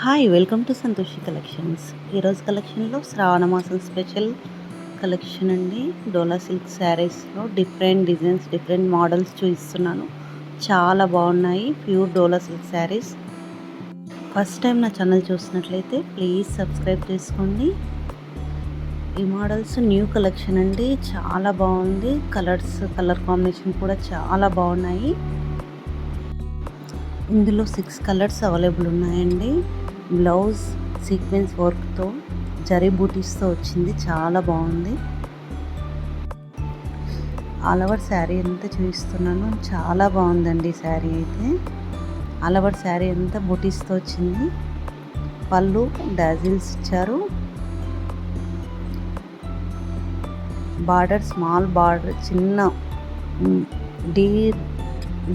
Hi welcome to Santoshi collections. ఈరోజు కలెక్షన్లో శ్రావణ మాసం స్పెషల్ కలెక్షన్ అండి. డోలా సిల్క్ శారీస్లో డిఫరెంట్ డిజైన్స్, డిఫరెంట్ మోడల్స్ చూపిస్తున్నాను. చాలా బాగున్నాయి ప్యూర్ డోలా సిల్క్ శారీస్. ఫస్ట్ టైం నా ఛానల్ చూసినట్లయితే ప్లీజ్ సబ్స్క్రైబ్ చేసుకోండి. ఈ మోడల్స్ న్యూ కలెక్షన్ అండి, చాలా బాగుంది. కలర్ కాంబినేషన్ కూడా చాలా బాగున్నాయి. ఇందులో 6 కలర్స్ అవైలబుల్ ఉన్నాయండి. బ్లౌజ్ సీక్వెన్స్ వర్క్తో జరీ బూటీస్తో వచ్చింది, చాలా బాగుంది. ఆల్ ఓవర్ శారీ అంతా చూపిస్తున్నాను, చాలా బాగుందండి శారీ అయితే. ఆల్ ఓవర్ శారీ అంతా బూటీస్తో వచ్చింది. పళ్ళు డాజిల్స్ ఇచ్చారు. బార్డర్ స్మాల్ బార్డర్, చిన్న డీ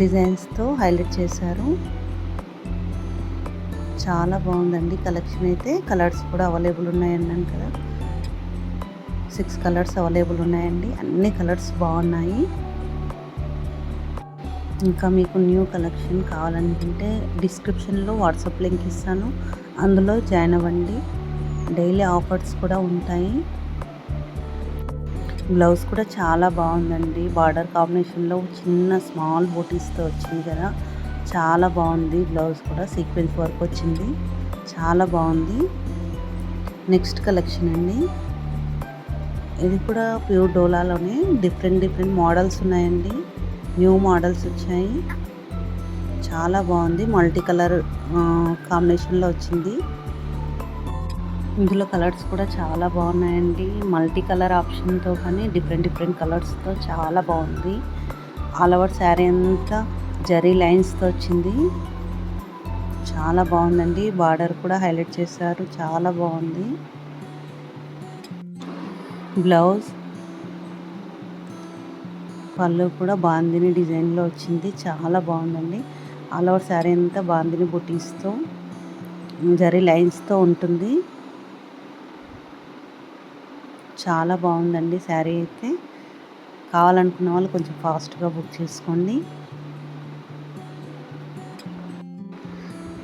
డిజైన్స్తో హైలైట్ చేశారు. చాలా బాగుందండి కలెక్షన్ అయితే. కలర్స్ కూడా అవైలబుల్ ఉన్నాయన్నాను కదా, 6 కలర్స్ అవైలబుల్ ఉన్నాయండి. అన్ని కలర్స్ బాగున్నాయి. ఇంకా మీకు న్యూ కలెక్షన్ కావాలనుకుంటే డిస్క్రిప్షన్లో వాట్సాప్ లింక్ ఇస్తాను, అందులో జాయిన్ అవ్వండి. డైలీ ఆఫర్స్ కూడా ఉంటాయి. బ్లౌజ్ కూడా చాలా బాగుందండి. బార్డర్ కాంబినేషన్లో చిన్న స్మాల్ బూటీస్తో వచ్చింది కదా, చాలా బాగుంది. బ్లౌజ్ కూడా సీక్వెన్స్ వర్క్ వచ్చింది, చాలా బాగుంది. నెక్స్ట్ కలెక్షన్ అండి, ఇది కూడా ప్యూర్ డోలాలోనే డిఫరెంట్ మోడల్స్ ఉన్నాయండి. న్యూ మోడల్స్ వచ్చాయి, చాలా బాగుంది. మల్టీ కలర్ కాంబినేషన్లో వచ్చింది. ఇందులో కలర్స్ కూడా చాలా బాగున్నాయండి. మల్టీ కలర్ ఆప్షన్తో కానీ డిఫరెంట్ కలర్స్తో చాలా బాగుంది. ఆల్ ఓవర్ శారీ అంతా జరీ లైన్స్తో వచ్చింది, చాలా బాగుందండి. బార్డర్ కూడా హైలైట్ చేశారు, చాలా బాగుంది. బ్లౌజ్ పళ్ళు కూడా బాందిని డిజైన్లో వచ్చింది, చాలా బాగుందండి. ఆల్ ఓవర్ శారీ అంతా బాందిని బుటీస్తో జరీ లైన్స్తో ఉంటుంది, చాలా బాగుందండి శారీ అయితే. కావాలనుకున్న వాళ్ళు కొంచెం ఫాస్ట్గా బుక్ చేసుకోండి.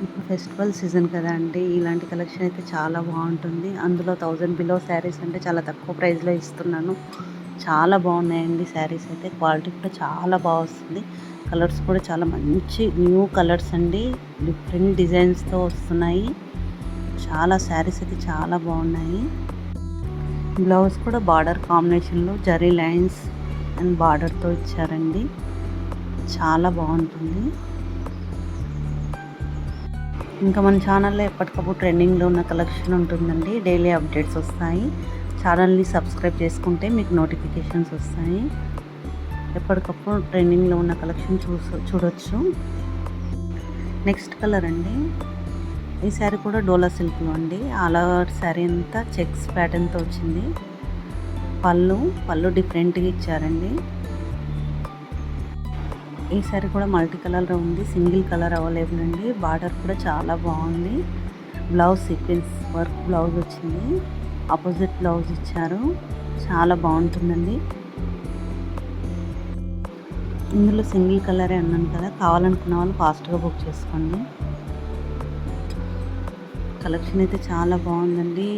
ఇప్పుడు ఫెస్టివల్ సీజన్ కదా అండి, ఇలాంటి కలెక్షన్ అయితే చాలా బాగుంటుంది. అందులో 1000 బిలో శారీస్ అంటే చాలా తక్కువ ప్రైస్లో ఇస్తున్నాను. చాలా బాగున్నాయండి శారీస్ అయితే. క్వాలిటీ కూడా చాలా బాగా వస్తుంది. కలర్స్ కూడా చాలా మంచి న్యూ కలర్స్ అండి, డిఫరెంట్ డిజైన్స్తో వస్తున్నాయి. చాలా శారీస్ అయితే చాలా బాగున్నాయి. బ్లౌజ్ కూడా బార్డర్ కాంబినేషన్లో జరీ లైన్స్ అండ్ బార్డర్తో ఇచ్చారండి, చాలా బాగుంటుంది. ఇంకా మన ఛానల్లో ఎప్పటికప్పుడు ట్రెండింగ్లో ఉన్న కలెక్షన్ ఉంటుందండి. డైలీ అప్డేట్స్ వస్తాయి. ఛానల్ని సబ్స్క్రైబ్ చేసుకుంటే మీకు నోటిఫికేషన్స్ వస్తాయి. ఎప్పటికప్పుడు ట్రెండింగ్లో ఉన్న కలెక్షన్ చూడొచ్చు. నెక్స్ట్ కలర్ అండి, ఈ శారీ కూడా డోలా సిల్క్లో అండి. ఆల్ ఓవర్ శారీ అంతా చెక్స్ ప్యాటర్న్తో వచ్చింది. పళ్ళు డిఫరెంట్గా ఇచ్చారండి. ఈ శారీ కూడా మల్టీ కలర్లో ఉంది, సింగిల్ కలర్ అవైలబుల్ అండి. బార్డర్ కూడా చాలా బాగుంది. బ్లౌజ్ సీక్వెన్స్ వర్క్ బ్లౌజ్ వచ్చింది, ఆపోజిట్ బ్లౌజ్ ఇచ్చారు, చాలా బాగుంటుందండి. ఇందులో సింగిల్ కలరే అన్నాను కదా, కావాలనుకున్న వాళ్ళు ఫాస్ట్గా బుక్ చేసుకోండి. కలెక్షన్ అయితే చాలా బాగుందండి.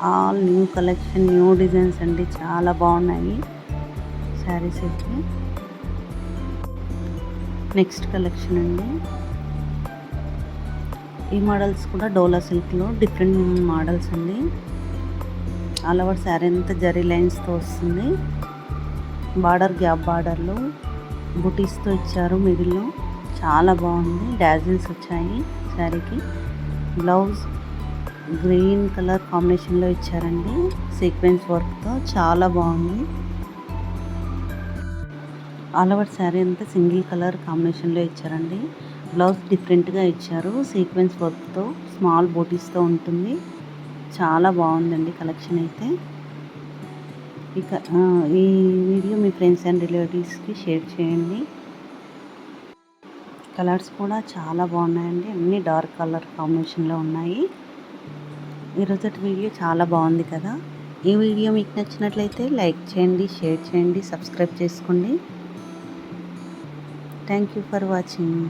All new collection, new designs అండి, చాలా బాగున్నాయి శారీస్ అయితే. నెక్స్ట్ కలెక్షన్ అండి, ఈ మోడల్స్ కూడా డోలా సిల్క్లో డిఫరెంట్ మోడల్స్ అండి. ఆల్ ఓవర్ శారీ అంతా జరీ లైన్స్తో వస్తుంది. బార్డర్ గ్యాప్ బార్డర్లో బుటీస్తో ఇచ్చారు మిడిల్లో, చాలా బాగుంది. డాజిల్స్ వచ్చాయి శారీకి. బ్లౌజ్ గ్రీన్ కలర్ కాంబినేషన్లో ఇచ్చారండి, సీక్వెన్స్ వర్క్తో, చాలా బాగుంది. ఆల్ ఓవర్ శారీ అంతా సింగిల్ కలర్ కాంబినేషన్లో ఇచ్చారండి. బ్లౌజ్ డిఫరెంట్గా ఇచ్చారు, సీక్వెన్స్ వర్క్తో స్మాల్ బూటీస్తో ఉంటుంది, చాలా బాగుందండి కలెక్షన్ అయితే. ఇక ఈ వీడియో మీ ఫ్రెండ్స్ అండ్ రిలేటివ్స్కి షేర్ చేయండి. కలర్స్ కూడా చాలా బాగున్నాయండి, అన్నీ డార్క్ కలర్ కాంబినేషన్లో ఉన్నాయి. ఈరోజు వీడియో చాలా బాగుంది కదా. ఈ వీడియో మీకు నచ్చినట్లయితే లైక్ చేయండి, షేర్ చేయండి, సబ్స్క్రైబ్ చేసుకోండి. Thank you for watching.